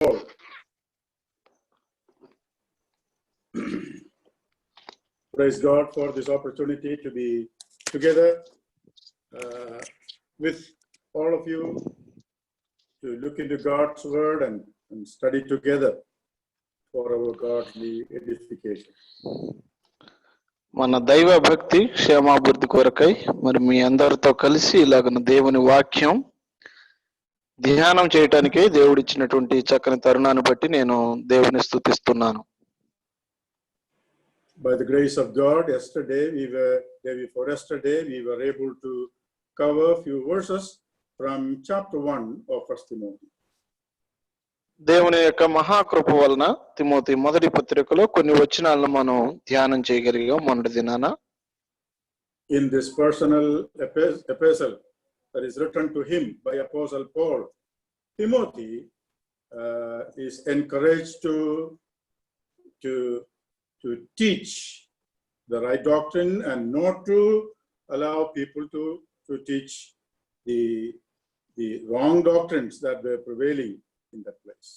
Paul. Praise God for this opportunity to be together with all of you to look into God's word and study together for our godly edification. మన దైవ భక్తి క్షేమాభివృద్ధి కొరకై మరి మీ అందరితో కలిసి ఇలాగన దేవుని వాక్యం ధ్యానం చేయటానికి దేవుడు ఇచ్చినటువంటి చక్కని తరుణాన్ని బట్టి నేను దేవుని స్తుతిస్తున్నాను. By the grace of God, day before yesterday, we were able to cover a few verses from chapter 1 of 1 Timothy. దేవుని యొక్క మహాకృప వలన తిమోతి మొదటి పత్రికలో కొన్ని వచనాలను మనం ధ్యానం చేయగలిగాం మొన్నటి దినాన. In this personal epistle that is written to him by Apostle Paul, Timothy is encouraged to teach the right doctrine and not to allow people to teach the wrong doctrines that were prevailing in that place.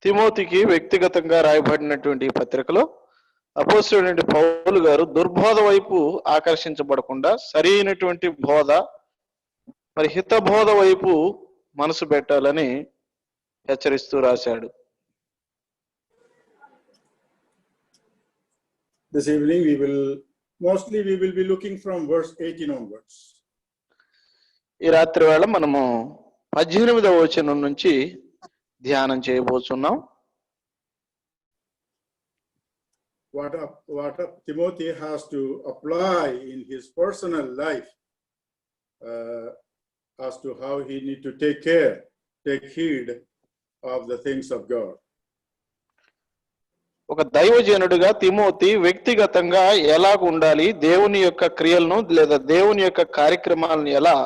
తిమోతికి వ్యక్తిగతంగా రాయబడినటువంటి పత్రికలో అపోస్తలుడైన పౌలు గారు దుర్బోధ వైపు ఆకర్షించబడకుండా సరైనటువంటి బోధ మరి హిత బోధ వైపు మనసు పెట్టాలని హెచ్చరిస్తూ రాశాడు. This evening we will be looking from verse 18 onwards. ఈ రాత్రి వేళ మనము 18వ వచనం నుంచి ధ్యానం చేయబోతున్నాం. What Timothy has to apply in his personal life as to how he need to take heed of the things of God. ఒక దైవజనుడిగా Timothy వ్యక్తిగతంగా ఎలా ఉండాలి, దేవుని యొక్క క్రియలను లేదా దేవుని యొక్క కార్యక్రమాలను ఎలా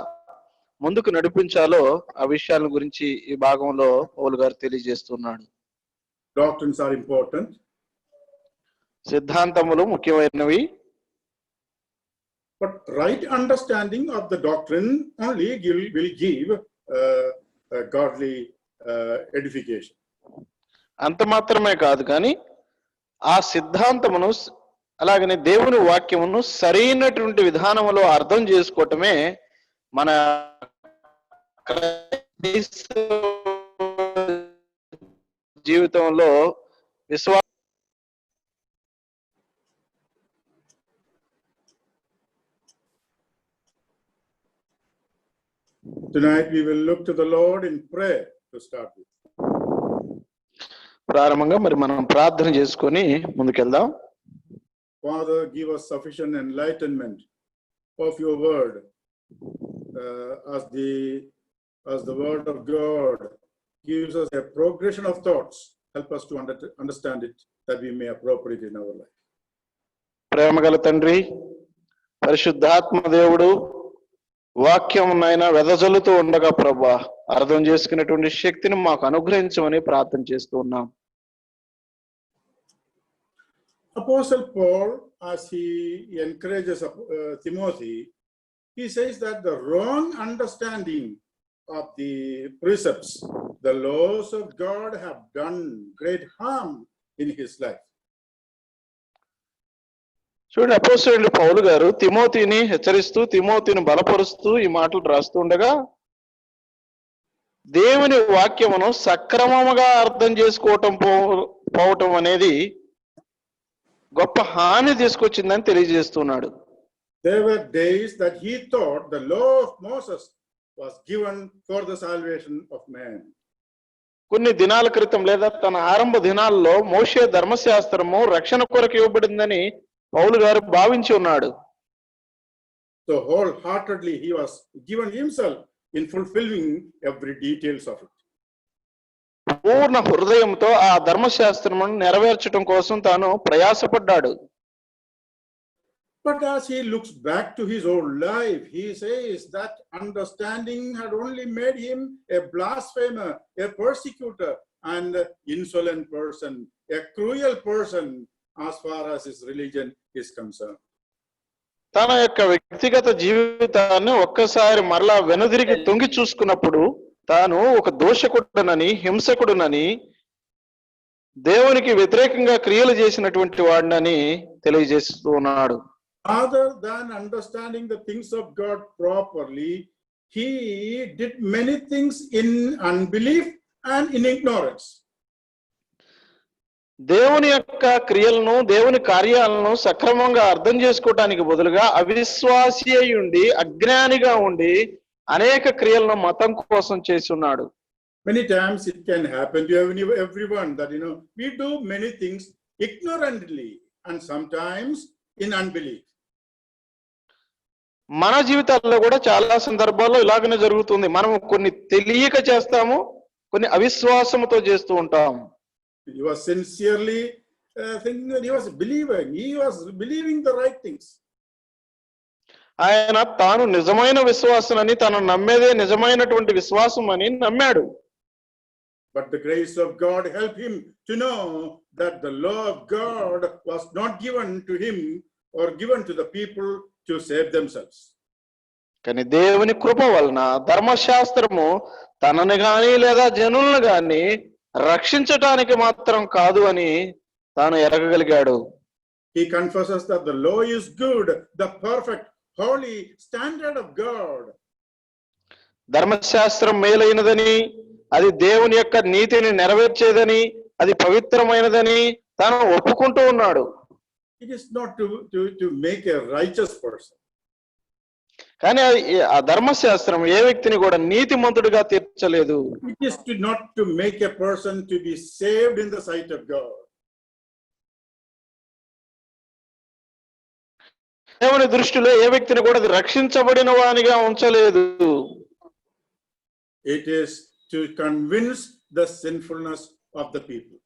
ముందుకు నడిపించాలో ఆ విషయాల గురించి ఈ భాగంలో పౌలు గారు తెలియజేస్తున్నాడు. Doctrines are important. సిద్ధాంతములు ముఖ్యమైనవి. But right understanding of the doctrine only will give a godly edification. అంత మాత్రమే కాదు కానీ ఆ సిద్ధాంతమును అలాగనే దేవుని వాక్యమును సరైనటువంటి విధానములో అర్థం చేసుకోవటమే మన జీవితంలో విశ్వాస. Tonight we will look to the Lord in prayer to start with. ప్రారంభంగా మరి మనం ప్రార్థన చేసుకొని ముందుకెళ్దాం. Father, give us sufficient enlightenment of your word as the word of God gives us a progression of thoughts. Help us to understand it that we may appropriate in our life. ప్రేమగల తండ్రి, పరిశుద్ధాత్మ దేవుడు వాక్యం నాయన వెదజల్లుతూ ఉండగా ప్రభా అర్థం చేసుకునేటువంటి శక్తిని మాకు అనుగ్రహించమని ప్రార్థన చేస్తూ ఉన్నాం. Apostle Paul, as he encourages Timothy, he says that the wrong understanding of the precepts, the laws of God have done great harm in his life. చూడండి, అపోస్తలుడైన పౌలు గారు తిమోతిని హెచ్చరిస్తూ తిమోతిని బలపరుస్తూ ఈ మాటలు రాస్తూ ఉండగా దేవుని వాక్యమును సక్రమముగా అర్థం చేసుకోవటం పోవటం అనేది గొప్ప హాని తీసుకొచ్చిందని తెలియజేస్తున్నాడు. There were days that he thought the law of Moses was given for the salvation of man. కొన్ని దినాల క్రితం లేదా తన ఆరంభ దినాల్లో మోషే ధర్మశాస్త్రము రక్షణ కొరకు ఇవ్వబడిందని పౌలు గారు భావించి ఉన్నాడు. So wholeheartedly he was given himself in fulfilling every details of it. పూర్ణ హృదయంతో ఆ ధర్మశాస్త్రమును నెరవేర్చడం కోసం తాను ప్రయాసపడ్డాడు. But as he looks back to his old life, he says that understanding had only made him a blasphemer, a persecutor, and insolent person, a cruel person as far as his religion is concerned. తన యొక్క వ్యక్తిగత జీవితాన్ని ఒక్కసారి మరలా వెనుదిరిగి తొంగి చూసుకున్నప్పుడు తాను ఒక దోషకుడునని, హింసకుడునని, దేవునికి వ్యతిరేకంగా క్రియలు చేసినటువంటి వాడినని తెలియజేస్తూ ఉన్నాడు. Rather than understanding the things of God properly, he did many things in unbelief and in ignorance. దేవుని యొక్క క్రియలను, దేవుని కార్యాలను సక్రమంగా అర్థం చేసుకోవటానికి బదులుగా అవిశ్వాసి అయి ఉండి, అజ్ఞానిగా ఉండి అనేక క్రియలను మతం కోసం చేసి ఉన్నాడు. Many times it can happen to everyone that we do many things ignorantly and sometimes in unbelief. మన జీవితాల్లో కూడా చాలా సందర్భాల్లో ఇలాగనే జరుగుతుంది. మనం కొన్ని తెలియక చేస్తాము, కొన్ని అవిశ్వాసంతో చేస్తూ ఉంటాం. He was sincerely thinking that he was believing the right things. ఆయన తాను నిజమైన విశ్వాసనని, తను నమ్మేదే నిజమైనటువంటి విశ్వాసం అని నమ్మాడు. But the grace of God helped him to know that the law of God was not given to him or given to the people to save themselves. కానీ దేవుని కృప వలన ధర్మశాస్త్రము తనని గాని లేదా జనులను గాని రక్షించటానికి మాత్రం కాదు అని తాను ఎరగగలిగాడు. He confesses that the law is good, the perfect, holy standard of God. ధర్మశాస్త్రం మేలైనదని, అది దేవుని యొక్క నీతిని నెరవేర్చేదని, అది పవిత్రమైనదని తాను ఒప్పుకుంటూ ఉన్నాడు. It is not to make a righteous person. కానీ ఆ ధర్మశాస్త్రం ఏ వ్యక్తిని కూడా నీతిమంతుడిగా తీర్చలేదు. It is not to make a person to be saved in the sight of God. దేవుని దృష్టిలో ఏ వ్యక్తిని కూడా అది రక్షించబడిన వానిగా ఉంచలేదు. It is to convince the sinfulness of the people.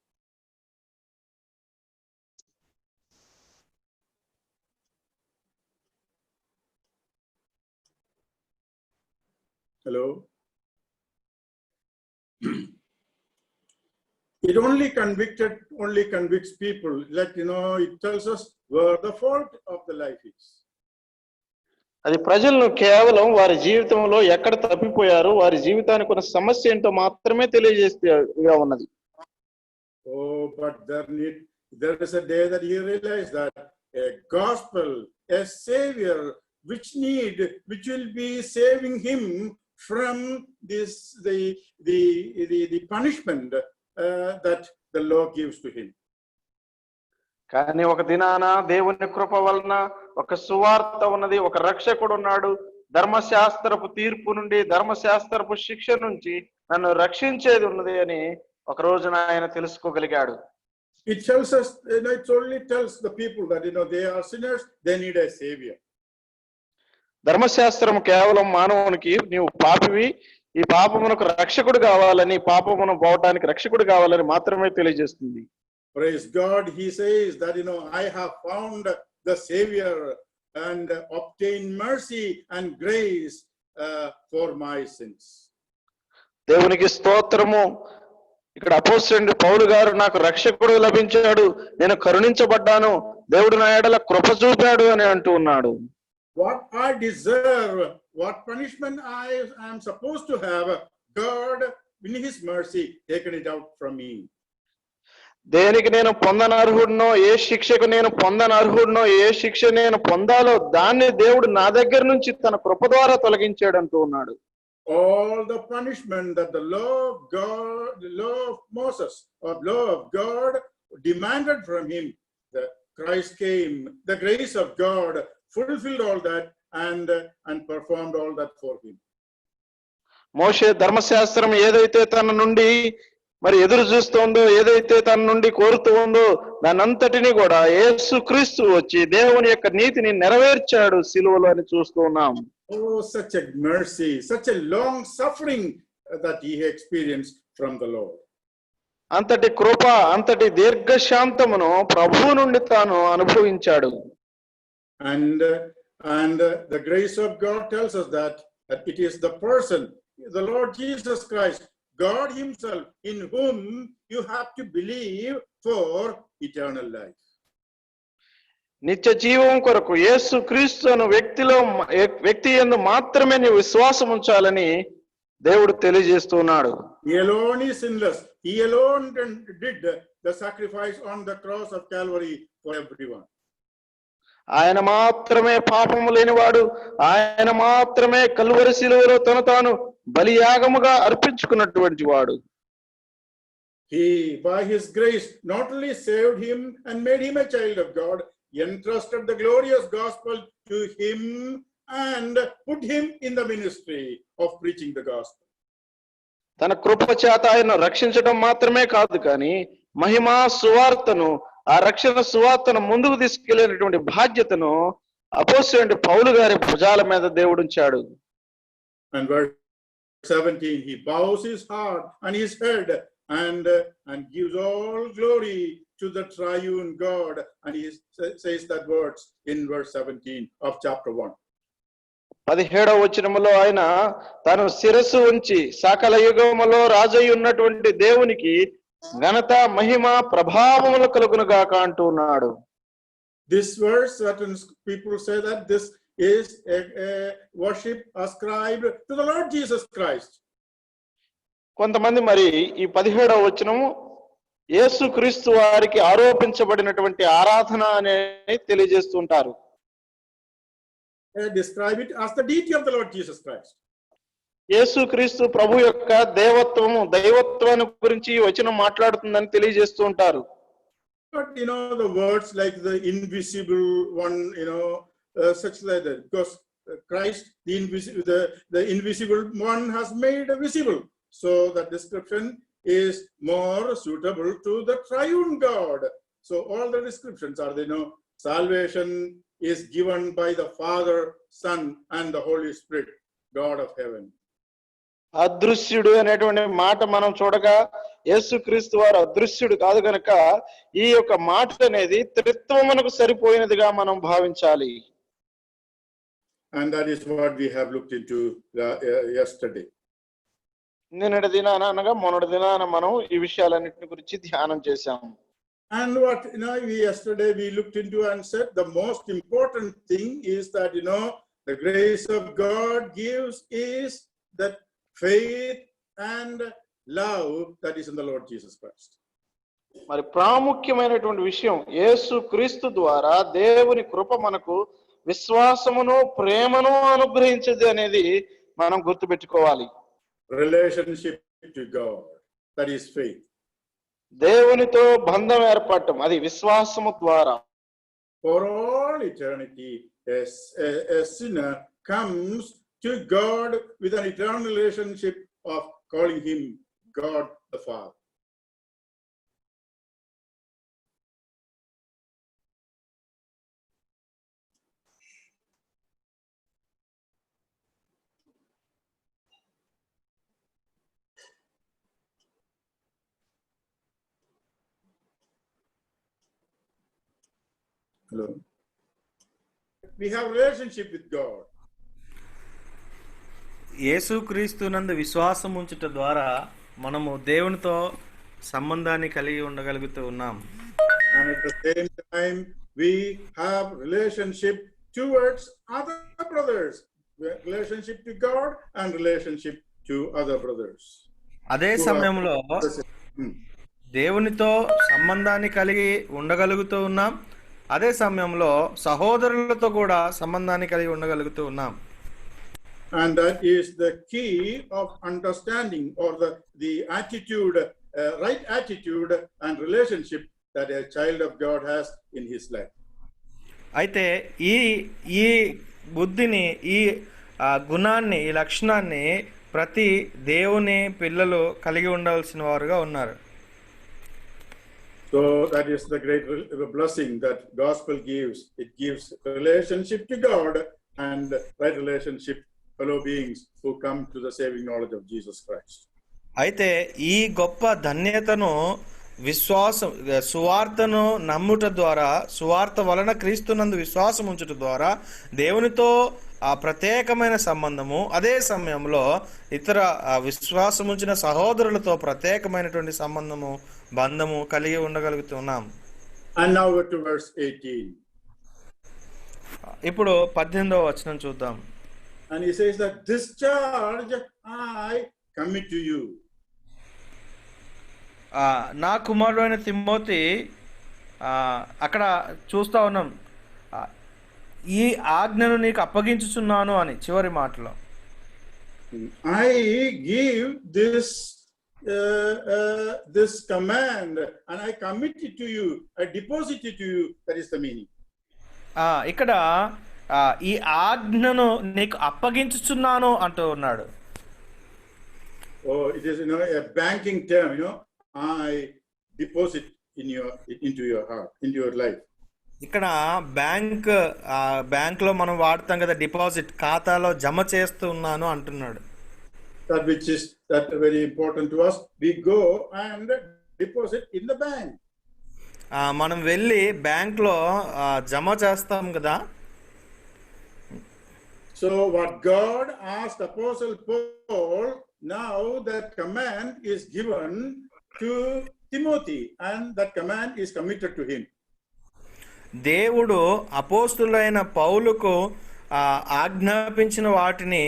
Hello. It only convicts people. Like, it tells us where the fault of the life is. అది ప్రజలను కేవలం వారి జీవితంలో ఎక్కడ తప్పిపోయారు, వారి జీవితానికి ఉన్న సమస్య ఏంటో మాత్రమే తెలియజేస్తేగా ఉన్నది. Oh, but there is a day that he realized that a gospel, a savior, which will be saving him from the punishment that the law gives to him. కానీ ఒక దినాన దేవుని కృప వలన ఒక సువార్త ఉన్నది, ఒక రక్షకుడు ఉన్నాడు. ధర్మశాస్త్రపు తీర్పు నుండి, ధర్మశాస్త్రపు శిక్ష నుంచి నన్ను రక్షించేది ఉన్నది అని ఒక రోజున ఆయన తెలుసుకోగలిగాడు. It tells us, it only tells the people that they are sinners, they need a savior. ధర్మశాస్త్రం కేవలం మానవునికి నీవు పాపివి, ఈ పాపమునకు రక్షకుడు కావాలని, పాపమును పోవటానికి రక్షకుడు కావాలని మాత్రమే తెలియజేస్తుంది. Praise God, he says that I have found the savior and obtained mercy and grace for my sins. దేవునికి స్తోత్రము. ఇక్కడ అపోస్తలుడు పౌలు గారు నాకు రక్షకుడు లభించాడు, నేను కరుణించబడ్డాను, దేవుడు నా ఎడల కృప చూపాడు అని అంటూ ఉన్నాడు. What I deserve, what punishment I am supposed to have, God in his mercy taken it out from me. దేనికి నేను పొందనర్హుడినో, ఏ శిక్షకు నేను పొందనర్హుడినో, ఏ శిక్ష నేను పొందాలో దాన్ని దేవుడు నా దగ్గర నుంచి తన కృప ద్వారా తొలగించాడు అంటూ ఉన్నాడు. All the punishment that the law of God, the law of Moses, or law of God demanded from him, the Christ came, the grace of God fulfilled all that and performed all that for him. మోషే ధర్మశాస్త్రం ఏదైతే తన నుండి మరి ఎదురు చూస్తుందో, ఏదైతే తన నుండి కోరుతూ ఉందో, దానంతటిని కూడా యేసుక్రీస్తు వచ్చి దేవుని యొక్క నీతిని నెరవేర్చాడు సిలువలో అని చూస్తూ ఉన్నాం. Oh, such a mercy, such a long suffering that he experienced from the Lord. అంతటి కృప, అంతటి దీర్ఘశాంతమును ప్రభువు నుండి తాను అనుభవించాడు. And the grace of God tells us that it is the person, the Lord Jesus Christ, God himself, in whom you have to believe for eternal life. నిత్య జీవం కొరకు యేసు క్రీస్తు అను వ్యక్తి యందు మాత్రమే నీవు విశ్వాసం ఉంచాలని దేవుడు తెలియజేస్తున్నాడు. He alone is sinless. He alone did the sacrifice on the cross of Calvary for everyone. ఆయన మాత్రమే పాపము లేనివాడు, ఆయన మాత్రమే కల్వరి శిలువలో తను తాను బలియాగముగా అర్పించుకున్నటువంటి వాడు. He, by his grace, not only saved him and made him a child of God, entrusted the glorious gospel to him and put him in the ministry of preaching the gospel. తన కృప చేత ఆయన రక్షించడం మాత్రమే కాదు, కానీ మహిమా సువార్తను, ఆ రక్షణ సువార్తను ముందుకు తీసుకెళ్లేటువంటి బాధ్యతను అపోస్తలుడైన పౌలు గారి భుజాల మీద దేవుడు ఉంచాడు. And verse 17, he bows his heart and his head and gives all glory to the triune God, and he says that words in verse 17 of chapter 1. 17వ వచనములో ఆయన తను శిరస్సు ఉంచి సకల యుగములో రాజై ఉన్నటువంటి దేవునికి ఘనత మహిమ ప్రభావములు కలుగునుగాక అంటున్నాడు. This verse, certain people say that this is a worship ascribed to the Lord Jesus Christ. కొంతమంది మరి ఈ 17వ వచనము యేసుక్రీస్తు వారికి ఆరోపించబడినటువంటి ఆరాధన అని తెలియజేస్తుంటారు. Describe it as the deity of the Lord Jesus Christ. యేసుక్రీస్తు ప్రభు యొక్క దేవత్వము, దైవత్వాన్ని గురించి ఈ వచనం మాట్లాడుతుందని తెలియజేస్తూ ఉంటారు. But the words like the invisible one, such like that, because Christ, the invisible one, has made visible. So that description is more suitable to the triune God. So all the descriptions are, salvation is given by the Father, Son, and the Holy Spirit, God of heaven. అదృశ్యుడు అనేటువంటి మాట మనం చూడగా యేసుక్రీస్తు వారు అదృశ్యుడు కాదు కనుక ఈ యొక్క మాట అనేది త్రిత్వమునకు సరిపోయినదిగా మనం భావించాలి. And that is what we have looked into yesterday. నిన్నటి దినాన అనగా మొన్నటి దినాన మనం ఈ విషయాలన్నింటిని గురించి ధ్యానం చేశాం. And what yesterday we looked into and said the most important thing is that the grace of God gives is that faith and love that is in the Lord Jesus Christ. మరి ప్రాముఖ్యమైనటువంటి విషయం, యేసు క్రీస్తు ద్వారా దేవుని కృప మనకు విశ్వాసమును ప్రేమను అనుగ్రహించదు అనేది మనం గుర్తుపెట్టుకోవాలి. Relationship to God, that is faith. దేవునితో బంధం ఏర్పడటం, అది విశ్వాసము ద్వారా. For all eternity, a sinner comes to God with an eternal relationship of calling him God the Father. Hello. We have relationship with God. యేసుక్రీస్తునందు విశ్వాసం ఉంచుట ద్వారా మనము దేవునితో సంబంధాన్ని కలిగి ఉండగలుగుతూ ఉన్నాం. And at the same time we have relationship towards other brothers, relationship to God and relationship to other brothers. అదే సమయంలో దేవునితో సంబంధాన్ని కలిగి ఉండగలుగుతూ ఉన్నాం, అదే సమయంలో సహోదరులతో కూడా సంబంధాన్ని కలిగి ఉండగలుగుతూ ఉన్నాం. And that is the key of understanding, or the attitude, right attitude and relationship that a child of God has in his life. అయితే ఈ బుద్ధిని, ఈ గుణాన్ని, ఈ లక్షణాన్ని ప్రతి దేవుని పిల్లలు కలిగి ఉండవలసిన వారుగా ఉన్నారు. So that is the great blessing that gospel gives. It gives relationship to God and right relationship fellow beings who come to the saving knowledge of Jesus Christ. అయితే ఈ గొప్ప ధన్యతను సువార్తను నమ్ముట ద్వారా, సువార్త వలన క్రీస్తునందు విశ్వాసం ఉంచుట ద్వారా దేవునితో ఆ ప్రత్యేకమైన సంబంధము, అదే సమయంలో ఇతర విశ్వాసం ఉంచిన సహోదరులతో ప్రత్యేకమైనటువంటి సంబంధము, బంధము కలిగి ఉండగలుగుతున్నాం. And now to verse 18. ఇప్పుడు 18వ వచనం చూద్దాం. And he says that this charge I commit to you. నా కుమారుడు అయిన తిమోతి అక్కడ చూస్తా ఉన్నాం, ఈ ఆజ్ఞను నీకు అప్పగించుచున్నాను అని చివరి మాటలో. I give this command and I commit it to you, I deposit it to you. That is the meaning. ఇక్కడ ఈ ఆజ్ఞను నీకు అప్పగించుచున్నాను అంటూ ఉన్నాడు. Oh, it is a banking term, I deposit into your heart, into your life. ఇక్కడ బ్యాంక్లో మనం వాడతాం కదా, డిపాజిట్, ఖాతాలో జమ చేస్తూ ఉన్నాను అంటున్నాడు. That which is that very important to us, we go and deposit in the bank. మనం వెళ్ళి బ్యాంక్లో జమ చేస్తాం కదా. So what God asked Apostle Paul, now that command is given to Timothy and that command is committed to him. దేవుడు అపోస్తులైన పౌలుకు ఆజ్ఞాపించిన వాటిని,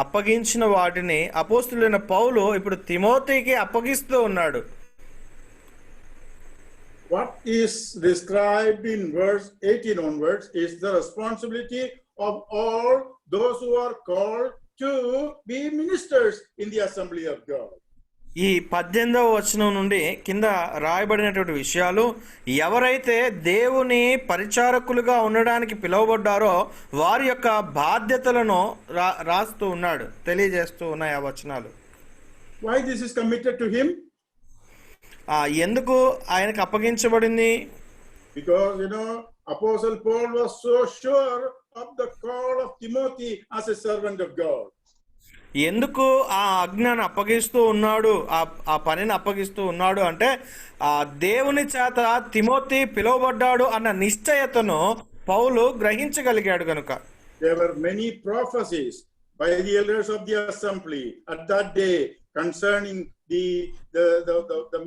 అప్పగించిన వాటిని అపోస్తులైన పౌలు ఇప్పుడు తిమోతికి అప్పగిస్తూ ఉన్నాడు. What is described in verse 18 onwards is the responsibility of all those who are called to be ministers in the assembly of God. ఈ 18వ వచనం నుండి కింద రాయబడినటువంటి విషయాలు, ఎవరైతే దేవుని పరిచారకులుగా ఉండడానికి పిలువబడ్డారో వారి యొక్క బాధ్యతలను రాస్తూ ఉన్నాడు, తెలియజేస్తూ ఉన్నాయి ఆ వచనాలు. Why this is committed to him? ఎందుకు ఆయనకు అప్పగించబడింది? Because Apostle Paul was so sure of the call of Timothy as a servant of God. ఎందుకు ఆ ఆజ్ఞను అప్పగిస్తూ ఉన్నాడు, ఆ పనిని అప్పగిస్తూ ఉన్నాడు అంటే దేవుని చేత తిమోతి పిలువబడ్డాడు అన్న నిశ్చయతను పౌలు గ్రహించగలిగాడు కనుక. There were many prophecies by the elders of the assembly at that day concerning the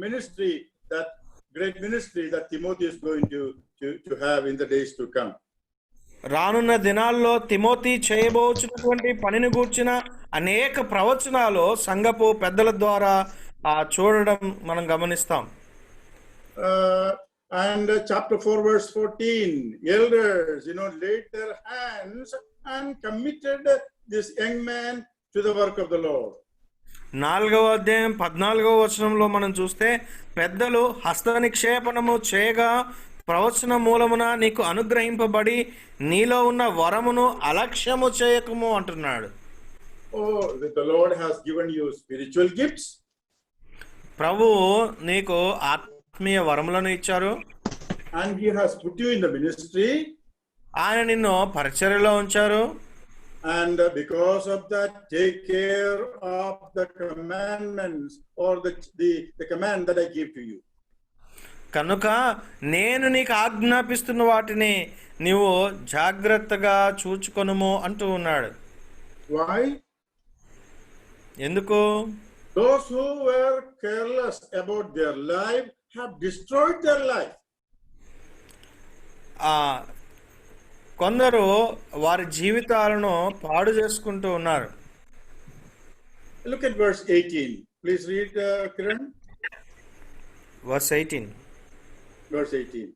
ministry, that great ministry that Timothy is going to have in the days to come. రానున్న దినాల్లో Timothy చేయబోచున్నటువంటి పనిని గూర్చిన అనేక ప్రవచనాలు సంఘపు పెద్దల ద్వారా చూడడం మనం గమనిస్తాం. And chapter 4 verse 14, elders laid their hands and committed this young man to the work of the Lord. 4వ అధ్యాయం 14వ వచనంలో మనం చూస్తే, పెద్దలు హస్త నిక్షేపణము చేయగా ప్రవచన మూలమున నీకు అనుగ్రహింపబడి నీలో ఉన్న వరమును అలక్ష్యము చేయకము అంటున్నాడు. Oh, the Lord has given you spiritual gifts. ప్రభువు నీకు ఆత్మీయ వరములను ఇచ్చారు. And he has put you in the ministry. ఆయన నిన్ను పరిచర్యలో ఉంచారు. And because of that, take care of the commandments or the command that I give to you. కనుక నేను నీకు ఆజ్ఞాపిస్తున్న వాటిని నీవు జాగ్రత్తగా చూచుకొనుము అంటూ ఉన్నాడు. Why? ఎందుకు? Those who were careless about their life have destroyed their life. కొందరు వారి జీవితాలను పాడు చేసుకుంటూ ఉన్నారు. Look at verse 18. Please read, Kiran. Verse 18. Verse 18.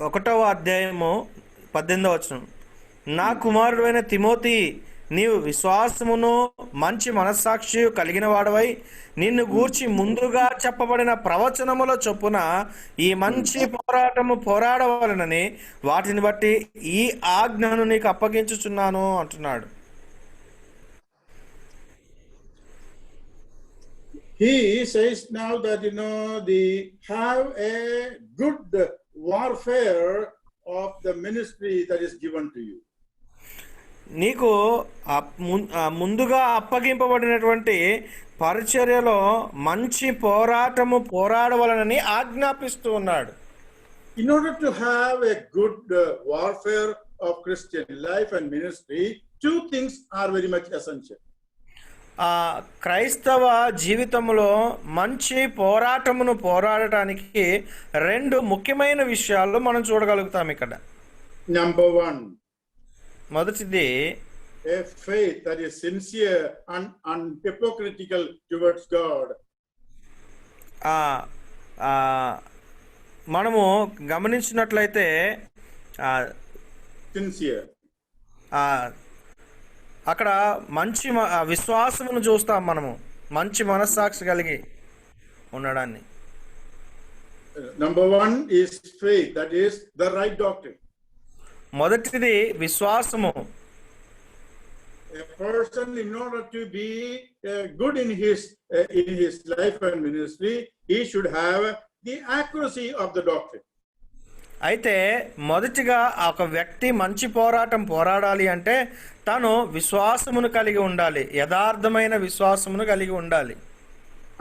1వ అధ్యాయము 18వ వచనం. నా కుమారుడైన తిమోతి, నీవు విశ్వాసమును మంచి మనస్సాక్షి కలిగిన వాడవై నిన్ను గూర్చి ముందుగా చెప్పబడిన ప్రవచనముల చొప్పున ఈ మంచి పోరాటము పోరాడవలనని వాటిని బట్టి ఈ ఆజ్ఞను నీకు అప్పగించుచున్నాను అంటున్నాడు. He says now that they have a good warfare of the ministry that is given to you. నీకు ముందుగా అప్పగింపబడినటువంటి పరిచర్యలో మంచి పోరాటము పోరాడవలనని ఆజ్ఞాపిస్తూ ఉన్నాడు. In order to have a good warfare of Christian life and ministry, two things are very much essential. క్రైస్తవ జీవితంలో మంచి పోరాటమును పోరాడటానికి 2 ముఖ్యమైన విషయాలు మనం చూడగలుగుతాం ఇక్కడ. Number 1. మొదటిది a faith that is sincere and unhypocritical towards God. ఆ ఆ, మనము గమనించినట్లయితే ఆ, Sincere. ఆ, అక్కడ మంచి విశ్వాసమును చూస్తాం మనము, మంచి మనస్సాక్షి కలిగి ఉండడాన్ని. Number one is faith, that is the right doctrine. మొదటిది విశ్వాసము. A person, in order to be good in his life and ministry, he should have the accuracy of the doctrine. అయితే మొదటిగా ఒక వ్యక్తి మంచి పోరాటం పోరాడాలి అంటే తను విశ్వాసమును కలిగి ఉండాలి, యథార్థమైన విశ్వాసమును కలిగి ఉండాలి.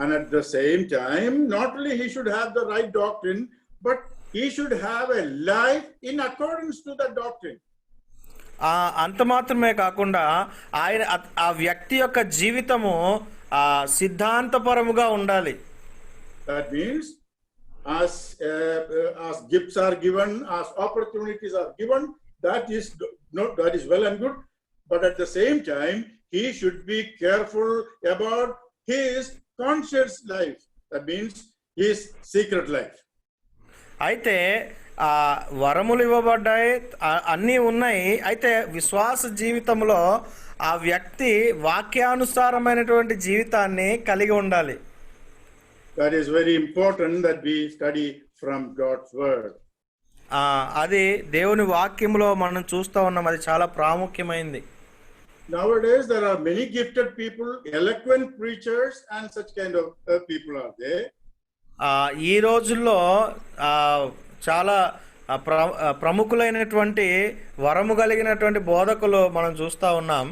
And at the same time, not only he should have the right doctrine, but he should have a life in accordance to that doctrine. అంత మాత్రమే కాకుండా ఆయన ఆ వ్యక్తి యొక్క జీవితము సిద్ధాంతపరముగా ఉండాలి. That means as gifts are given, as opportunities are given, that is well and good, but at the same time he should be careful about his conscious life. That means his secret life. అయితే వరములు ఇవ్వబడ్డాయి, అన్నీ ఉన్నాయి. అయితే విశ్వాస జీవితంలో ఆ వ్యక్తి వాక్యానుసారమైనటువంటి జీవితాన్ని కలిగి ఉండాలి. That is very important that we study from God's word. అది దేవుని వాక్యంలో మనం చూస్తూ ఉన్నాం, అది చాలా ప్రాముఖ్యమైనది. Nowadays there are many gifted people, eloquent preachers and such kind of people are there. ఈ రోజుల్లో చాలా ప్రముఖులైనటువంటి వరము కలిగినటువంటి బోధకులు మనం చూస్తూ ఉన్నాం.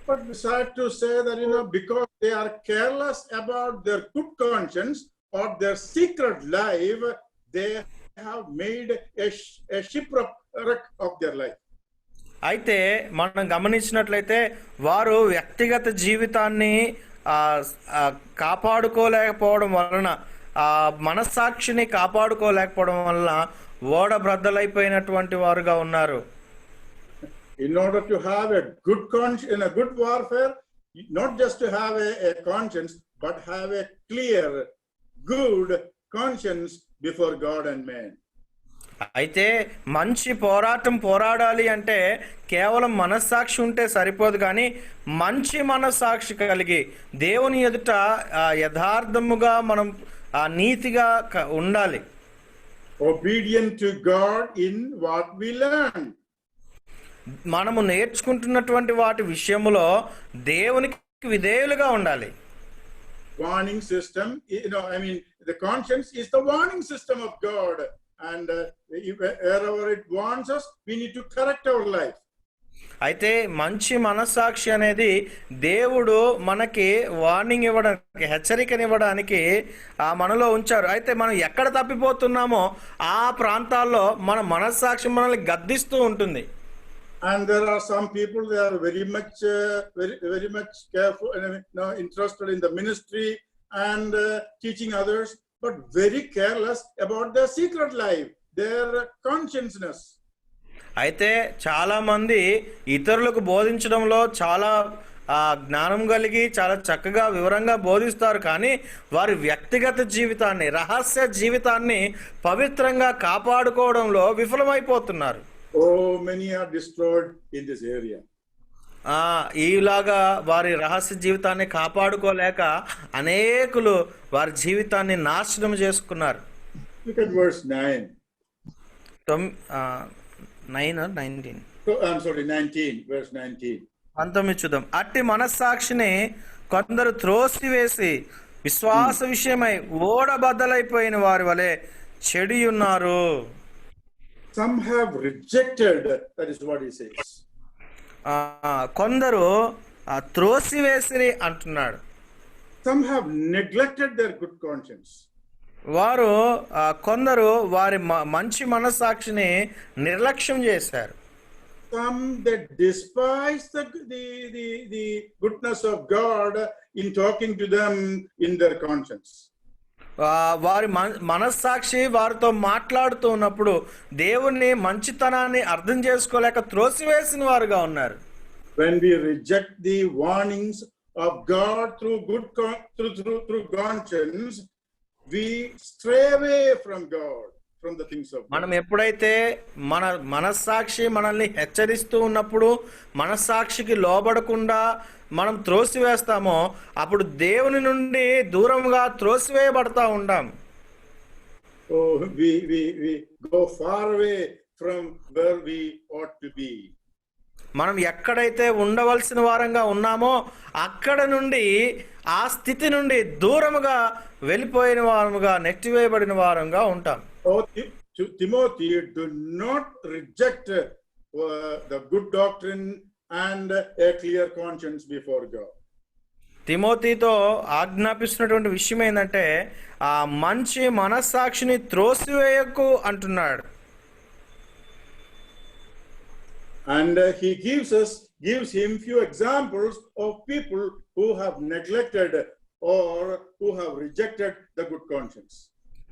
But sad to say that, because they are careless about their good conscience or their secret life, they have made a shipwreck of their life. అయితే మనం గమనించినట్లయితే వారు వ్యక్తిగత జీవితాన్ని కాపాడుకోలేకపోవడం వలన, మనస్సాక్షిని కాపాడుకోలేకపోవడం వలన ఓడబ్రద్దలైపోయినటువంటి వారుగా ఉన్నారు. In order to have a good conscience in a good warfare, not just to have a conscience, but have a clear, good conscience before God and man. అయితే మంచి పోరాటం పోరాడాలి అంటే కేవలం మనస్సాక్షి ఉంటే సరిపోదు, కానీ మంచి మనస్సాక్షి కలిగి దేవుని ఎదుట యథార్థముగా మనం నీతిగా ఉండాలి. Obedient to God in what we learn. మనము నేర్చుకుంటున్నటువంటి వాటి విషయములో దేవునికి విధేయులుగా ఉండాలి. Warning system, the conscience is the warning system of God, and wherever it warns us, we need to correct our life. అయితే మంచి మనస్సాక్షి అనేది దేవుడు మనకి వార్నింగ్ ఇవ్వడానికి, హెచ్చరికనివ్వడానికి మనలో ఉంచారు. అయితే మనం ఎక్కడ తప్పిపోతున్నామో ఆ ప్రాంతాల్లో మన మనస్సాక్షి మనల్ని గద్దిస్తూ ఉంటుంది. And there are some people, they are very much careful and interested in the ministry and teaching others, but very careless about their secret life, their consciousness. అయితే చాలా మంది ఇతరులకు బోధించడంలో చాలా జ్ఞానం కలిగి చాలా చక్కగా వివరంగా బోధిస్తారు, కానీ వారి వ్యక్తిగత జీవితాన్ని, రహస్య జీవితాన్ని పవిత్రంగా కాపాడుకోవడంలో విఫలమైపోతున్నారు. Oh, many are destroyed in this area. ఈలాగా వారి రహస్య జీవితాన్ని కాపాడుకోలేక అనేకులు వారి జీవితాన్ని నాశనం చేసుకున్నారు. Look at verse 9. 9 or 19? I'm sorry, 19, verse 19. 19 చూద్దాం. అట్టి మనస్సాక్షిని కొందరు త్రోసివేసి విశ్వాస విషయమై ఓడబద్దలైపోయిన వారి వలె చెడియున్నారు. Some have rejected, that is what he says. కొందరు త్రోసివేసిరి అంటున్నాడు. Some have neglected their good conscience. వారు కొందరు వారి మంచి మనస్సాక్షిని నిర్లక్ష్యం చేశారు. Some they despise the goodness of God in talking to them in their conscience. వారి మనస్సాక్షి వారితో మాట్లాడుతూ ఉన్నప్పుడు దేవుని మంచితనాన్ని అర్థం చేసుకోలేక త్రోసివేసిన వారుగా ఉన్నారు. When we reject the warnings of God through conscience, we stray away from God, from the things of God. మనం ఎప్పుడైతే మన మనస్సాక్షి మనల్ని హెచ్చరిస్తూ ఉన్నప్పుడు మనస్సాక్షికి లోబడకుండా మనం త్రోసివేస్తామో అప్పుడు దేవుని నుండి దూరంగా త్రోసివేయబడతా ఉంటాం. Oh, we go far away from where we ought to be. మనం ఎక్కడైతే ఉండవలసిన వారంగా ఉన్నామో అక్కడ నుండి ఆ స్థితి నుండి దూరముగా వెళ్ళిపోయిన వారముగా నెట్టివేయబడిన వారంగా ఉంటాం. Oh, Timothy, do not reject the good doctrine and a clear conscience before God. తిమోతితో ఆజ్ఞాపిస్తున్నటువంటి విషయం ఏంటంటే ఆ మంచి మనస్సాక్షిని త్రోసివేయకు అంటున్నాడు. And he gives him few examples of people who have neglected or who have rejected the good conscience.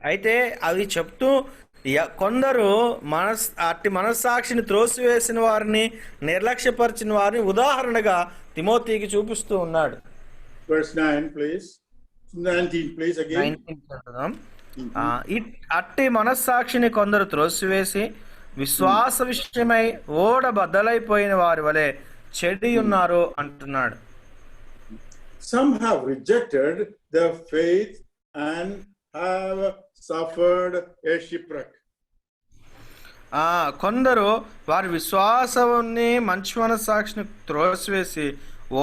అయితే అవి చెప్తూ కొందరు అట్టి మనస్సాక్షిని త్రోసివేసిన వారిని నిర్లక్ష్యపరిచిన వారిని ఉదాహరణగా తిమోతికి చూపిస్తూ ఉన్నాడు. Verse 9, please. 19, please again. 19 అట్టి మనస్సాక్షిని కొందరు త్రోసివేసి విశ్వాస విషయమై ఓడ బద్దలైపోయిన వారి వలె చెడి ఉన్నారు అంటున్నాడు. Some have rejected the faith and have suffered a shipwreck. కొందరు వారి విశ్వాసాన్ని మంచి మనస్సాక్షిని త్రోసివేసి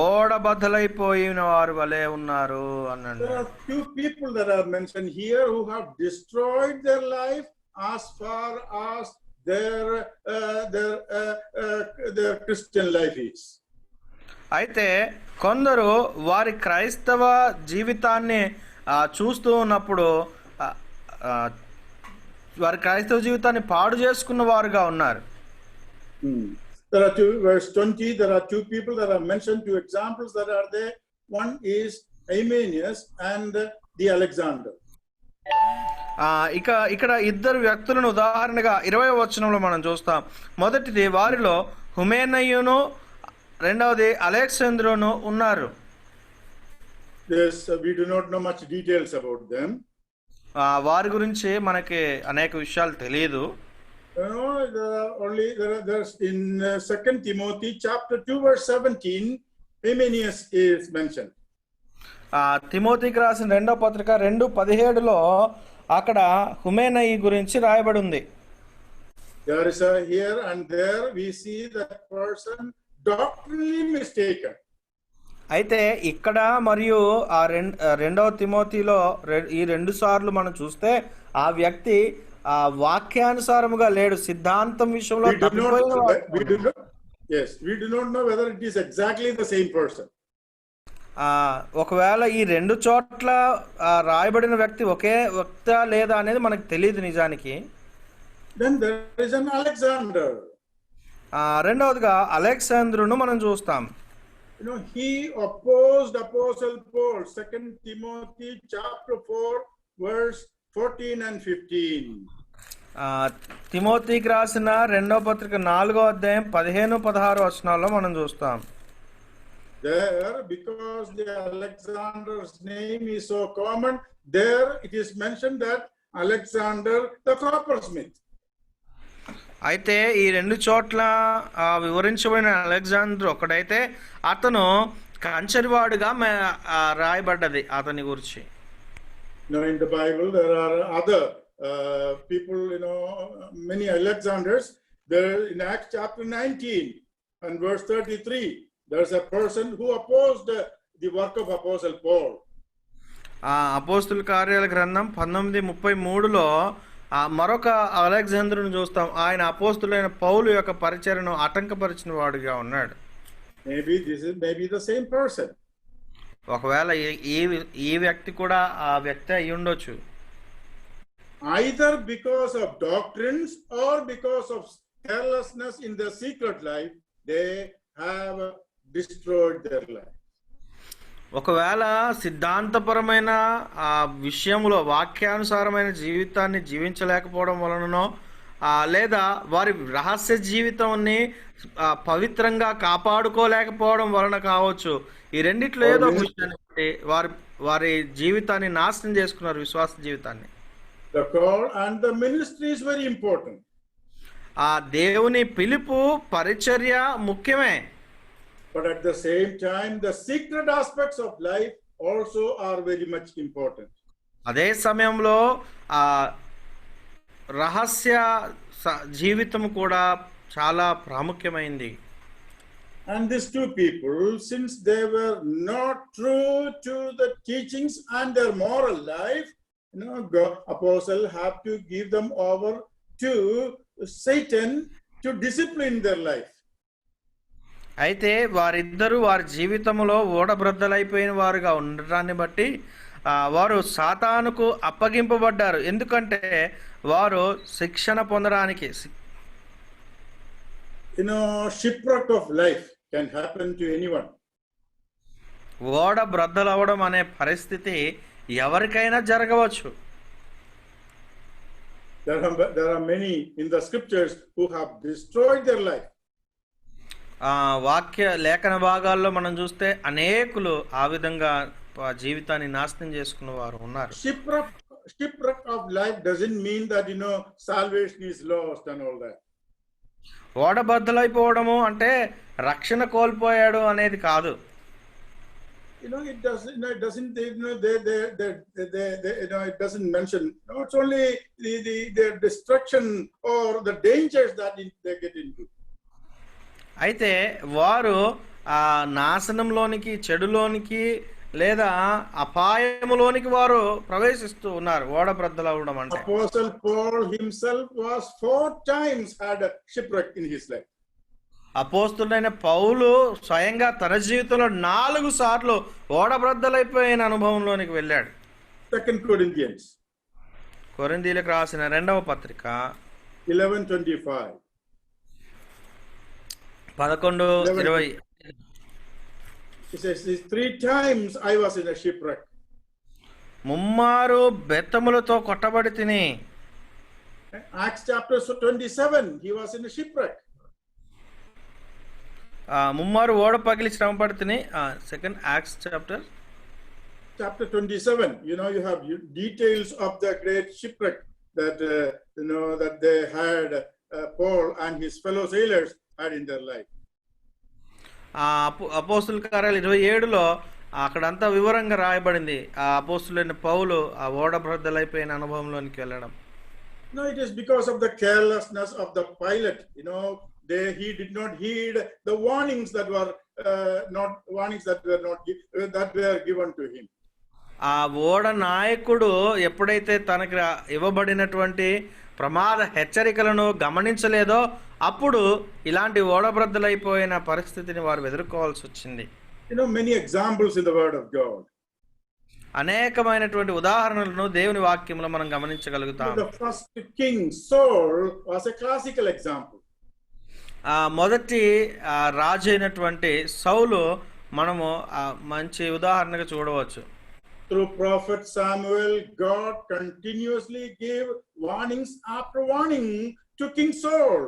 ఓడ బద్దలైపోయిన వారి వలె ఉన్నారు అన్నాడు. There are few people that are mentioned here who have destroyed their life as far as their Christian life is. అయితే కొందరు వారి క్రైస్తవ జీవితాన్ని చూస్తూ ఉన్నప్పుడు వారి క్రైస్తవ జీవితాన్ని పాడు చేసుకున్న వారుగా ఉన్నారు. There are two, verse 20, there are two people that are mentioned, two examples that are there. One is Hymenaeus and the Alexander. ఇక్కడ ఇద్దరు వ్యక్తులను ఉదాహరణగా 20వ వచనంలో మనం చూస్తాం. మొదటిది వారిలో హుమేనయును రెండవది అలెగ్జాంద్రును ఉన్నారు. Yes, we do not know much details about them. వారి గురించి మనకి అనేక విషయాలు తెలియదు. There's in 2 Timothy chapter 2 verse 17, Hymenaeus is mentioned. తిమోతికి రాసిన 2వ పత్రిక 2:17లో అక్కడ హుమేనయి గురించి రాయబడి ఉంది. There is a here and there we see that person doctrinally mistaken. అయితే ఇక్కడ మరియు ఆ 2వ తిమోతిలో ఈ 2 సార్లు మనం చూస్తే ఆ వ్యక్తి ఆ వాక్యానుసారముగా లేడు, సిద్ధాంతం విషయంలో we do not know whether it is exactly the same person. ఒకవేళ ఈ 2 చోట్ల రాయబడిన వ్యక్తి ఒకే వ్యక్తి లేదా అనేది మనకు తెలియదు నిజానికి. Then there is an Alexander. రెండవదిగా అలెగ్జాంద్రును మనం చూస్తాం. He opposed Apostle Paul, 2 Timothy chapter 4 verse 14 and 15. తిమోతికి రాసిన 2వ పత్రిక 4వ అధ్యాయం 15-16 వచనాల్లో మనం చూస్తాం. There, because the Alexander's name is so common, there it is mentioned that Alexander the coppersmith. అయితే ఈ 2 చోట్ల వివరించబడిన అలెగ్జాండర్ ఒకడైతే అతను కంచరివాడుగా రాయబడ్డది అతని గురించి. In the Bible there are other people, many Alexanders. There in Acts chapter 19 and verse 33, there's a person who opposed the work of Apostle Paul. అపోస్తుల కార్యాల గ్రంథం 19:33లో మరొక అలెగ్జాండర్ను చూస్తాం. ఆయన అపోస్తులైన పౌలు యొక్క పరిచర్యను ఆటంకపరిచిన వాడుగా ఉన్నాడు. Maybe the same person. ఒకవేళ ఈ వ్యక్తి కూడా ఆ వ్యక్తి అయి ఉండొచ్చు. Either because of doctrines or because of carelessness in their secret life, they have destroyed their life. ఒకవేళ సిద్ధాంతపరమైన ఆ విషయంలో వాక్యానుసారమైన జీవితాన్ని జీవించలేకపోవడం వలననో లేదా వారి రహస్య జీవితాన్ని పవిత్రంగా కాపాడుకోలేకపోవడం వలన కావచ్చు. ఈ రెండిట్లో ఏదో ఒక విషయాన్ని బట్టి వారి వారి జీవితాన్ని నాశనం చేసుకున్నారు, విశ్వాస జీవితాన్ని. The call and the ministry is very important. ఆ దేవుని పిలుపు పరిచర్య ముఖ్యమే. But at the same time, the secret aspects of life also are very much important. అదే సమయంలో ఆ రహస్య జీవితం కూడా చాలా ప్రాముఖ్యమైంది. And these two people, since they were not true to the teachings and their moral life, God, apostle have to give them over to Satan to discipline their life. అయితే వారిద్దరూ వారి జీవితంలో ఓడబ్రద్దలైపోయిన వారుగా ఉండటాన్ని బట్టి వారు సాతానుకు అప్పగింపబడ్డారు. ఎందుకంటే వారు శిక్షణ పొందడానికి. Shipwreck of life can happen to anyone. ఓడబ్రద్దలవడం అనే పరిస్థితి ఎవరికైనా జరగవచ్చు. There are many in the scriptures who have destroyed their life. వాక్య లేఖన భాగాల్లో మనం చూస్తే అనేకులు ఆ విధంగా జీవితాన్ని నాశనం చేసుకున్న వారు ఉన్నారు. Shipwreck of life doesn't mean that salvation is lost and all that. ఓడబద్దలైపోవడము అంటే రక్షణ కోల్పోయాడు అనేది కాదు. It doesn't it doesn't mention. It's only the destruction or the dangers that they get into. అయితే వారు ఆ నాశనంలోనికి, చెడులోనికి లేదా అపాయములోనికి వారు ప్రవేశిస్తూ ఉన్నారు. ఓడబ్రద్దలవడం అంటే Apostle Paul himself was 4 times had a shipwreck in his life. అపోస్తుడైన పౌలు స్వయంగా తన జీవితంలో 4 సార్లు ఓడబ్రద్దలైపోయిన అనుభవంలోనికి వెళ్ళాడు. 2 Corinthians కొరింథీయులకు రాసిన 2వ పత్రిక 11:25 11:20. He says, 3 times I was in a shipwreck. ముమ్మారు బెత్తములతో కొట్టబడి తిని. Acts chapter 27, he was in a shipwreck. ముమ్మారు ఓడ పగిలి శ్రమపడి తిని. Second acts chapter 27. You have details of the great shipwreck that that they had, Paul and his fellow sailors had in their life. అపోస్తుల కార్యాలు 27లో అక్కడంతా వివరంగా రాయబడింది. ఆ అపోస్తులైన పౌలు ఆ ఓడబ్రద్దలైపోయిన అనుభవంలోనికి వెళ్ళడం. No, it is because of the carelessness of the pilot. He did not heed the warnings that were given to him. ఆ ఓడ నాయకుడు ఎప్పుడైతే తనకి ఇవ్వబడినటువంటి ప్రమాద హెచ్చరికలను గమనించలేదో అప్పుడు ఇలాంటి ఓడబ్రద్దలైపోయిన పరిస్థితిని వారు ఎదుర్కోవాల్సి వచ్చింది. Many examples in the word of God. అనేకమైనటువంటి ఉదాహరణలను దేవుని వాక్యంలో మనం గమనించగలుగుతాం. The first king Saul was a classical example. మొదటి రాజు అయినటువంటి సౌలు మనము మంచి ఉదాహరణగా చూడవచ్చు. Through prophet Samuel, God continuously gave warnings after warning to King Saul.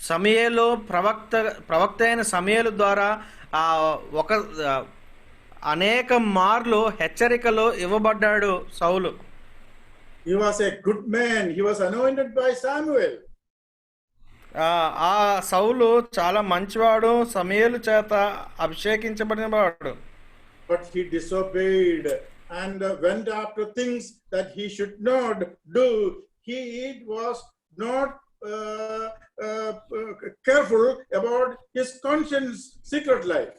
సమూయేలు ప్రవక్త అయిన సమూయేలు ద్వారా అనేక మార్లు హెచ్చరికలు ఇవ్వబడ్డాడు సౌలు. He was a good man. He was anointed by Samuel. ఆ సౌలు చాలా మంచివాడు, సమూయేలు చేత అభిషేకించబడినవాడు. But he disobeyed and went after things that he should not do. He was not careful about his conscience secret life.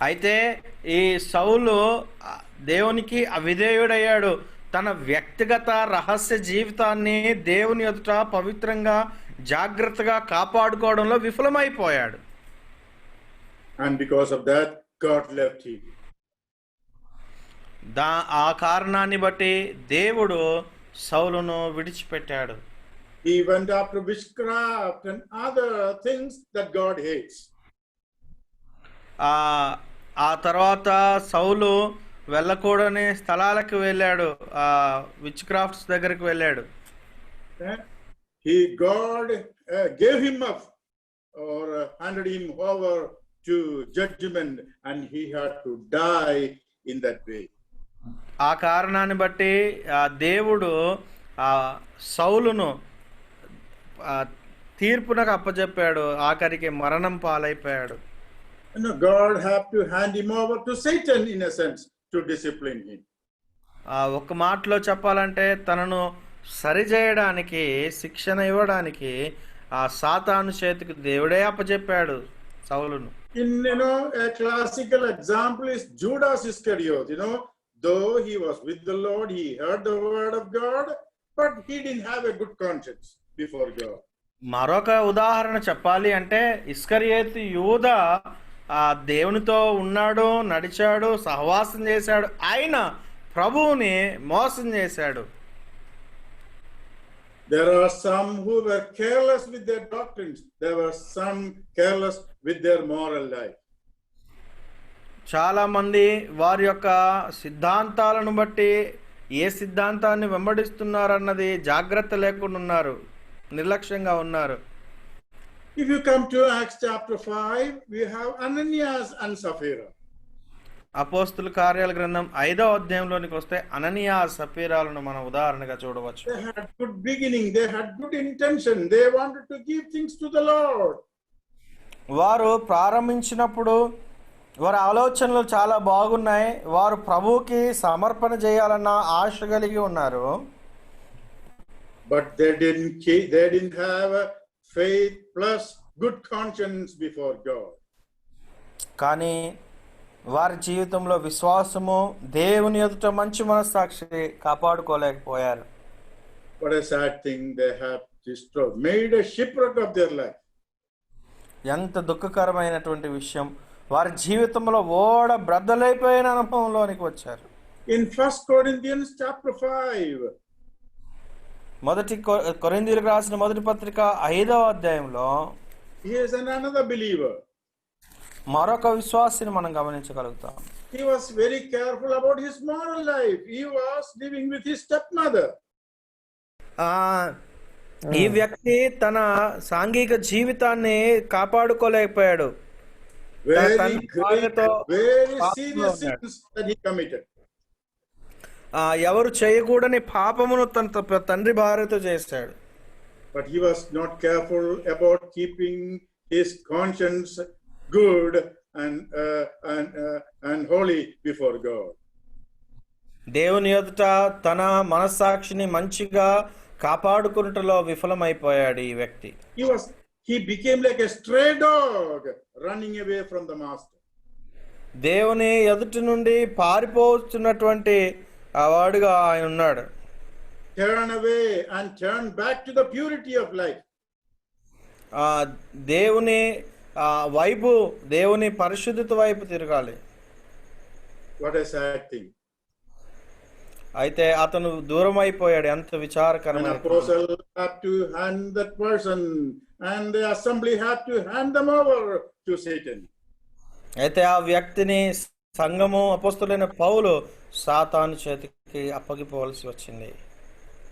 అయితే ఈ సౌలు దేవునికి అవిధేయుడయ్యాడు. తన వ్యక్తిగత రహస్య జీవితాన్ని దేవుని ఎదుట పవిత్రంగా జాగ్రత్తగా కాపాడుకోవడంలో విఫలమైపోయాడు. And because of that, God left him. ఆ కారణాన్ని బట్టి దేవుడు సౌలును విడిచిపెట్టాడు. He went after witchcraft and other things that God hates. ఆ తర్వాత సౌలు వెళ్ళకూడని స్థలాలకు వెళ్ళాడు, ఆ విచ్ క్రాఫ్ట్స్ దగ్గరికి వెళ్ళాడు. God gave him up or handed him over to judgment, and he had to die in that way. ఆ కారణాన్ని బట్టి ఆ దేవుడు ఆ సౌలును తీర్పునకు అప్పచెప్పాడు, ఆఖరికి మరణం పాలైపోయాడు. God had to hand him over to Satan in a sense to discipline him. ఒక మాటలో చెప్పాలంటే తనను సరిచేయడానికి, శిక్షణ ఇవ్వడానికి ఆ సాతాను చేతికి దేవుడే అప్పచెప్పాడు సౌలును. A classical example is Judas Iscariot. Though he was with the Lord, he heard the word of God, but he didn't have a good conscience before God. మరొక ఉదాహరణ చెప్పాలి అంటే ఇస్కరియోతు యూదా ఆ దేవునితో ఉన్నాడు, నడిచాడు, సహవాసం చేశాడు, ఆయన ప్రభువుని మోసం చేశాడు. There are some who were careless with their doctrines. There were some careless with their moral life. చాలా మంది వారి యొక్క సిద్ధాంతాలను బట్టి ఏ సిద్ధాంతాన్ని వెంబడిస్తున్నారన్నది జాగ్రత్త లేకుండా ఉన్నారు, నిర్లక్ష్యంగా ఉన్నారు. If you come to Acts chapter 5, we have Ananias and Sapphira. అపోస్తుల కార్యాల గ్రంథం 5వ అధ్యాయంలోనికి వస్తే అననీయ సఫీరాలను మనం ఉదాహరణగా చూడవచ్చు. They had good beginning, they had good intention, they wanted to give things to the Lord. వారు ప్రారంభించినప్పుడు వారి ఆలోచనలు చాలా బాగున్నాయి, వారు ప్రభువుకి సమర్పణ చేయాలన్న ఆశ కలిగి ఉన్నారు. But they didn't have a faith plus good conscience before God. కానీ వారి జీవితంలో విశ్వాసము, దేవుని ఎదుట మంచి మనస్సాక్షి కాపాడుకోలేకపోయారు. What a sad thing, they have destroyed, made a shipwreck of their life. ఎంత దుఃఖకరమైనటువంటి విషయం, వారి జీవితంలో ఓడ బ్రద్దలైపోయిన అనుభవంలోనికి వచ్చారు. In 1 Corinthians chapter 5, మొదటి కొరింథీయులకు రాసిన మొదటి పత్రిక 5వ అధ్యాయంలో he is another believer. మరొక విశ్వాసిని మనం గమనించగలుగుతాం. He was very careful about his moral life. He was living with his stepmother. ఈ వ్యక్తి తన సాంఘిక జీవితాన్ని కాపాడుకోలేకపోయాడు. Very serious sins that he committed. ఎవరు చేయకూడని పాపమును తన తండ్రి భార్యతో చేశాడు. But he was not careful about keeping his conscience good and holy before God. దేవుని ఎదుట తన మనస్సాక్షిని మంచిగా కాపాడుకున్నట్లో విఫలమైపోయాడు ఈ వ్యక్తి. He became like a stray dog running away from the master. దేవుని ఎదుటి నుండి పారిపోతున్నటువంటి వాడుగా ఆయన ఉన్నాడు. Turn away and turn back to the purity of life. దేవుని వైపు, దేవుని పరిశుద్ధత వైపు తిరగాలి. What a sad thing. అయితే అతను దూరం అయిపోయాడు. ఎంత విచారకరమైన. An apostle had to hand that person, and the assembly had to hand them over to Satan. అయితే ఆ వ్యక్తిని సంఘము, అపోస్తలుడైన పౌలు సాతాను చేతికి అప్పగిపోవలసి వచ్చింది.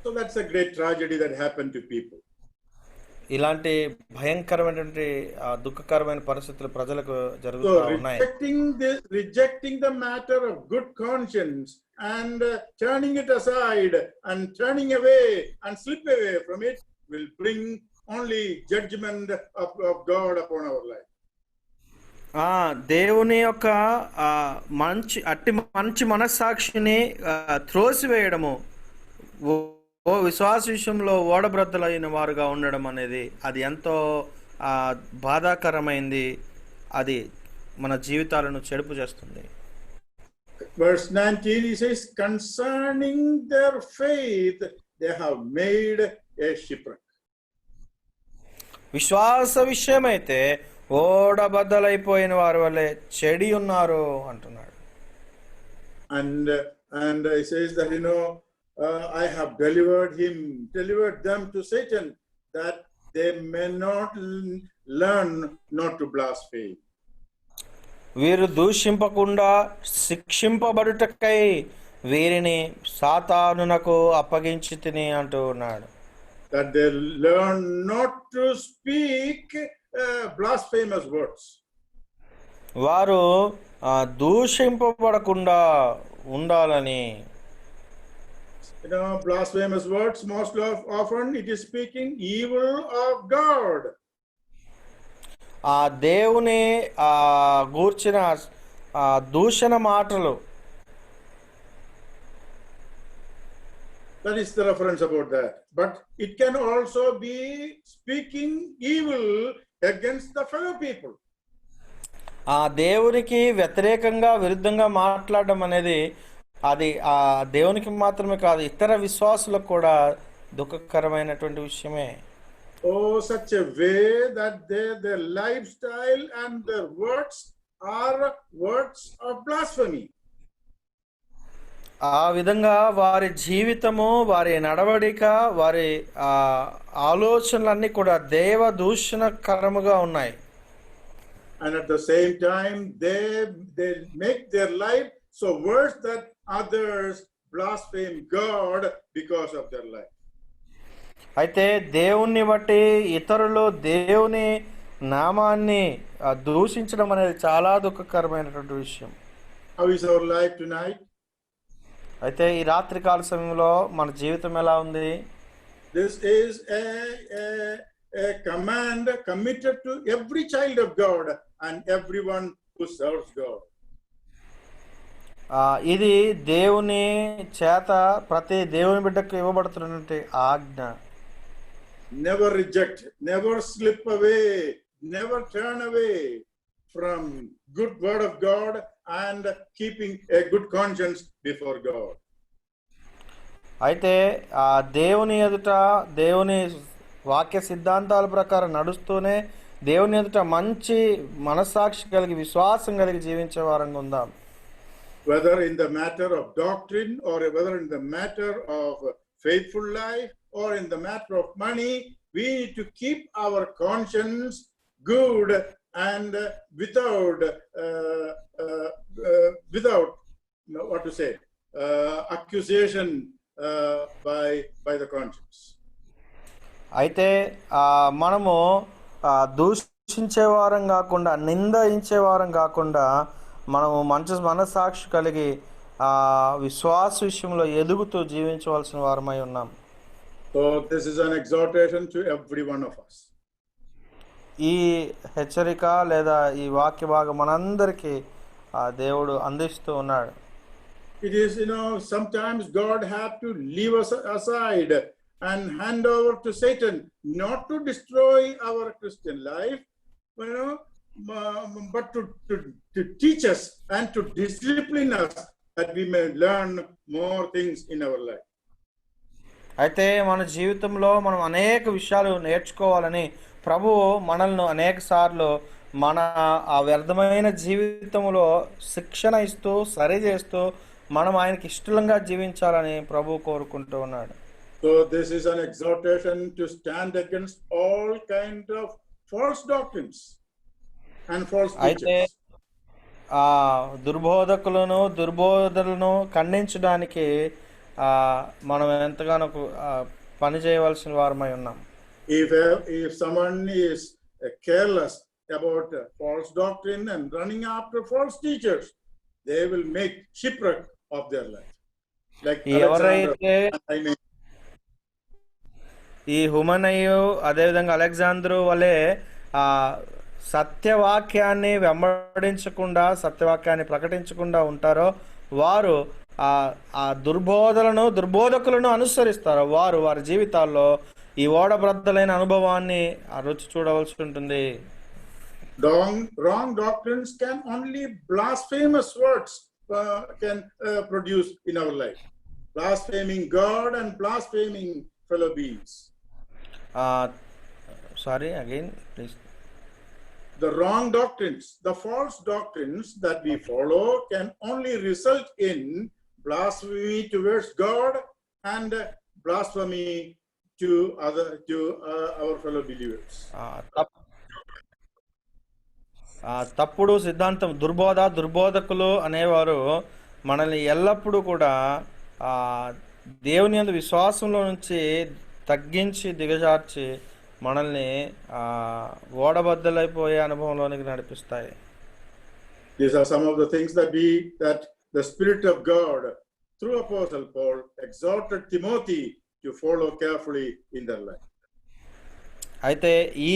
So that's a great tragedy that happened to people. ఇలాంటి భయంకరమైనటువంటి దుఃఖకరమైన పరిస్థితులు ప్రజలకు జరుగుతూ ఉన్నాయి. Rejecting the matter of good conscience and turning it aside and turning away and slip away from it will bring only judgment of God upon our life. దేవుని యొక్క మంచి మనస్సాక్షిని త్రోసివేయడము, విశ్వాస విషయంలో ఓడబ్రద్దలైన వారుగా ఉండడం అనేది అది ఎంతో బాధాకరమైంది. అది మన జీవితాలను చెడుపు చేస్తుంది. Verse 19 he says, concerning their faith they have made a shipwreck. విశ్వాస విషయమైతే ఓడబద్దలైపోయిన వారి వల్లే చెడి ఉన్నారు అంటున్నాడు. And he says that I have delivered them to Satan, that they may not learn not to blaspheme. వీరు దూషింపకుండా శిక్షింపబడుటకై వీరిని సాతానునకు అప్పగించి తిని అంటూ ఉన్నాడు. That they learn not to speak blasphemous words. వారు దూషింపబడకుండా ఉండాలని. Blasphemous words, most often it is speaking evil of God. ఆ దేవుని గూర్చిన దూషణ మాటలు. That is the reference about that. But it can also be speaking evil against the fellow people. ఆ దేవునికి వ్యతిరేకంగా విరుద్ధంగా మాట్లాడడం అనేది అది ఆ దేవునికి మాత్రమే కాదు, ఇతర విశ్వాసులకు కూడా దుఃఖకరమైనటువంటి విషయమే. Oh, such a way that their lifestyle and their words are words of blasphemy. ఆ విధంగా వారి జీవితము, వారి నడవడిక, వారి ఆలోచనలన్నీ కూడా దేవ దూషణకరముగా ఉన్నాయి. And at the same time, they make their life so worse that others blaspheme God because of their life. అయితే దేవుణ్ణి బట్టి ఇతరులు దేవుని నామాన్ని దూషించడం అనేది చాలా దుఃఖకరమైనటువంటి విషయం. How is our life tonight? అయితే ఈ రాత్రి కాల సమయంలో మన జీవితం ఎలా ఉంది? This is a command committed to every child of God and everyone who serves God. ఇది దేవుని చేత ప్రతి దేవుని బిడ్డకు ఇవ్వబడుతున్నటువంటి ఆజ్ఞ. Never reject, never slip away, never turn away from good word of God and keeping a good conscience before God. అయితే దేవుని ఎదుట దేవుని వాక్య సిద్ధాంతాల ప్రకారం నడుస్తూనే దేవుని ఎదుట మంచి మనస్సాక్షి కలిగి విశ్వాసం కలిగి జీవించే వారంగా ఉందాం. Whether in the matter of doctrine or whether in the matter of faithful life or in the matter of money, we need to keep our conscience good and without what to say, accusation by the conscience. అయితే మనము దూషించే వారం కాకుండా, నిందించే వారం కాకుండా మనము మంచి మనస్సాక్షి కలిగి విశ్వాస విషయంలో ఎదుగుతూ జీవించవలసిన వారమై ఉన్నాం. So this is an exhortation to every one of us. ఈ హెచ్చరిక లేదా ఈ వాక్య భాగం మనందరికీ దేవుడు అందిస్తూ ఉన్నాడు. It is, sometimes God had to leave us aside and hand over to Satan, not to destroy our Christian life, but to teach us and to discipline us that we may learn more things in our life. అయితే మన జీవితంలో మనం అనేక విషయాలు నేర్చుకోవాలని ప్రభువు మనల్ని అనేక సార్లు మన ఆ వ్యర్థమైన జీవితంలో శిక్షణ ఇస్తూ సరి చేస్తూ మనం ఆయనకి ఇష్టంగా జీవించాలని ప్రభువు కోరుకుంటూ ఉన్నాడు. So this is an exhortation to stand against all kind of false doctrines and false teachers. దుర్బోధనలను ఖండించడానికి మనం ఎంతగానో పని చేయవలసిన వారమై ఉన్నాం. If someone is careless about false doctrine and running after false teachers, they will make shipwreck of their life. Like ఎవరైతే ఈ హుమనయు అదేవిధంగా అలెగ్జాందరు వలె సత్యవాక్యాన్ని వెంబడించకుండా, సత్యవాక్యాన్ని ప్రకటించకుండా ఉంటారో వారు ఆ దుర్బోధకులను అనుసరిస్తారు. వారి జీవితాల్లో ఈ ఓడబ్రద్దలైన అనుభవాన్ని రుచి చూడవలసి ఉంటుంది. Wrong doctrines can only blasphemous words can produce in our life. Blaspheming God and blaspheming fellow beings. Sorry, again, please. The wrong doctrines, the false doctrines that we follow can only result in blasphemy towards God and blasphemy to our fellow believers. తప్పుడు సిద్ధాంతం దుర్బోధకులు అనేవారు మనల్ని ఎల్లప్పుడూ కూడా ఆ, దేవుని యందు విశ్వాసంలో నుంచి తగ్గించి దిగజార్చి మనల్ని ఓడబద్దలైపోయే అనుభవంలోనికి నడిపిస్తాయి. These are some of the things that the Spirit of God, through Apostle Paul, exhorted Timothy to follow carefully in their life. అయితే ఈ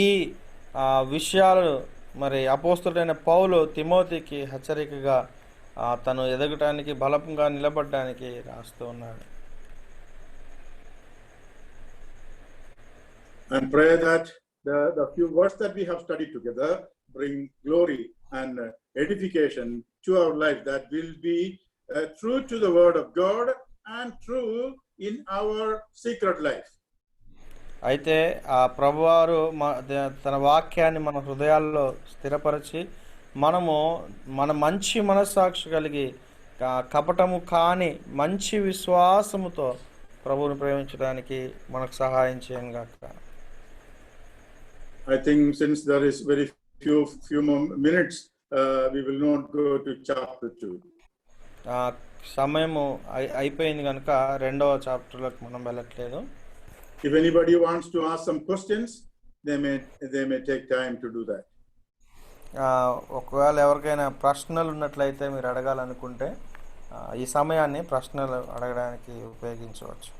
విషయాలు మరి అపోస్తలుడైన పౌలు తిమోతికి హెచ్చరికగా తను ఎదగటానికి బలంగా నిలబడడానికి రాస్తూ ఉన్నాడు. And pray that the few words that we have studied together bring glory and edification to our life, that will be true to the word of God and true in our secret life. అయితే ఆ ప్రభువారు తన వాక్యాన్ని మన హృదయాల్లో స్థిరపరిచి మన మంచి మనస్సాక్షి కలిగి కపటము కాని మంచి విశ్వాసముతో ప్రభువుని ప్రేమించడానికి మనకు సహాయం చేయను గాక. I think since there is very few more minutes, we will not go to chapter 2. సమయము అయిపోయింది కనుక రెండవ చాప్టర్లోకి మనం వెళ్ళట్లేదు. If anybody wants to ask some questions, they may take time to do that. ఒకవేళ ఎవరికైనా ప్రశ్నలు ఉన్నట్లయితే మీరు అడగాలనుకుంటే ఈ సమయాన్ని ప్రశ్నలు అడగడానికి ఉపయోగించవచ్చు.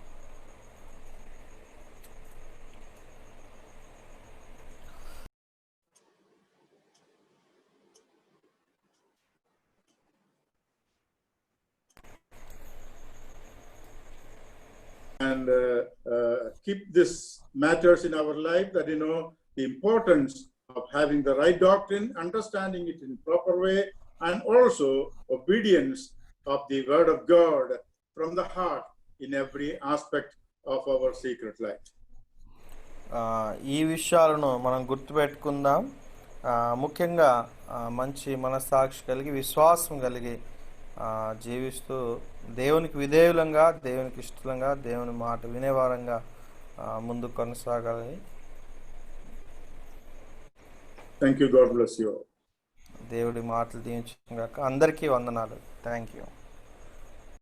And keep this matters in our life, that the importance of having the right doctrine, understanding it in proper way, and also obedience of the word of God from the heart in every aspect of our secret life. ఈ విషయాలను మనం గుర్తుపెట్టుకుందాం. ముఖ్యంగా మంచి మనస్సాక్షి కలిగి విశ్వాసం కలిగి జీవిస్తూ దేవునికి విధేయులంగా, దేవునికి ఇష్టంగా, దేవుని మాట వినేవారంగా ముందుకు కొనసాగాలి. Thank you. God bless you all. దేవుడి మాటలు దీవించుగాక. అందరికీ వందనాలు. Thank you.